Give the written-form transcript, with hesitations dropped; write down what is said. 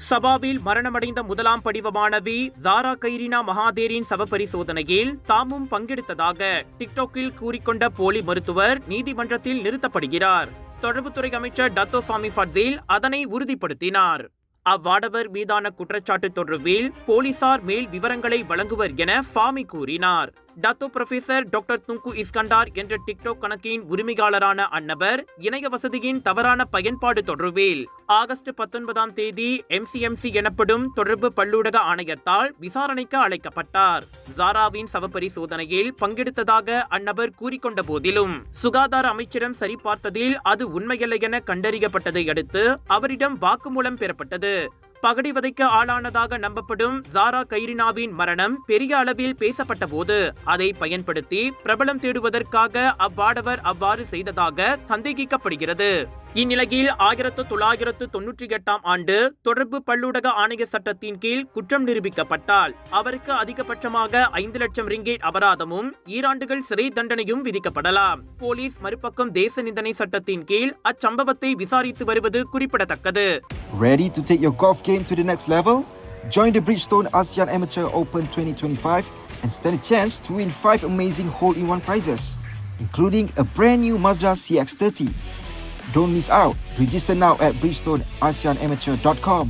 சபாவில் மரணமடைந்த முதலாம் படிவ மாணவி ஜாரா கைரினா மகாதேரின் சவப்பரிசோதனையில் தாமும் பங்கெடுத்ததாக டிக்டாக்கில் கூறிக்கொண்ட போலி மருத்துவர் நீதிமன்றத்தில் நிறுத்தப்படுகிறார். தொடர்புத்துறை அமைச்சர் டத்தோ சாமி ஃபட்சில் அதனை உறுதிப்படுத்தினார். அவ்வாடவர் மீதான குற்றச்சாட்டு தொடர்பில் போலீசார் மேல் விவரங்களை வழங்குவர் என ஃபாமி கூறினார். Dato professor doctor Tunku Iskandar என்ற டிக்டாக் கணக்கின் உரிமையாளரான அந்நபர் இணைய வசதியின் தவறான பயன்பாடு தொடர்பில் ஆகஸ்ட் 19ஆம் தேதி MCMC எனப்படும் தொடர்பு பல்லூடக ஆணையத்தால் விசாரணைக்கு அழைக்கப்பட்டார். ஜாராவின் சவப்பரிசோதனையில் பங்கெடுத்ததாக அந்நபர் கூறிக்கொண்ட போதிலும் சுகாதார அமைச்சிடம் சரிபார்த்ததில் அது உண்மையல்ல என கண்டறியப்பட்டதை அடுத்து அவரிடம் வாக்குமூலம் பெறப்பட்டது. பகடிவதைக்கு ஆளானதாக நம்பப்படும் ஜாரா கைரினாவின் மரணம் பெரிய அளவில் பேசப்பட்ட போது அதை பயன்படுத்தி பிரபலம் தேடுவதற்காக அவ்வாடவர் அவ்வாறு செய்ததாக சந்தேகிக்கப்படுகிறது. இந்நிலையில் 1998ஆம் ஆண்டு தொடர்பு பல்லூடக ஆணைய சட்டத்தின் கீழ் குற்றம் நிரூபிக்கப்பட்டால் அவருக்கு அதிகபட்சமாக 5 லட்சம் ரிங்கேட் அபராதமும் 2 ஆண்டுகள் சிறை தண்டனையும் விதிக்கப்படலாம். போலீஸ் மறுபக்கம் தேச நிந்தனை சட்டத்தின் கீழ் அச்சம்பவத்தை விசாரித்து வருவது குறிப்பிடத்தக்கது. Ready to take your golf game to the next level? Join the Bridgestone ASEAN Amateur Open 2025 and stand a chance to win 5 amazing hole-in-one prizes, including a brand new Mazda CX-30. Don't miss out. Register now at bridgestoneasianamateur.com.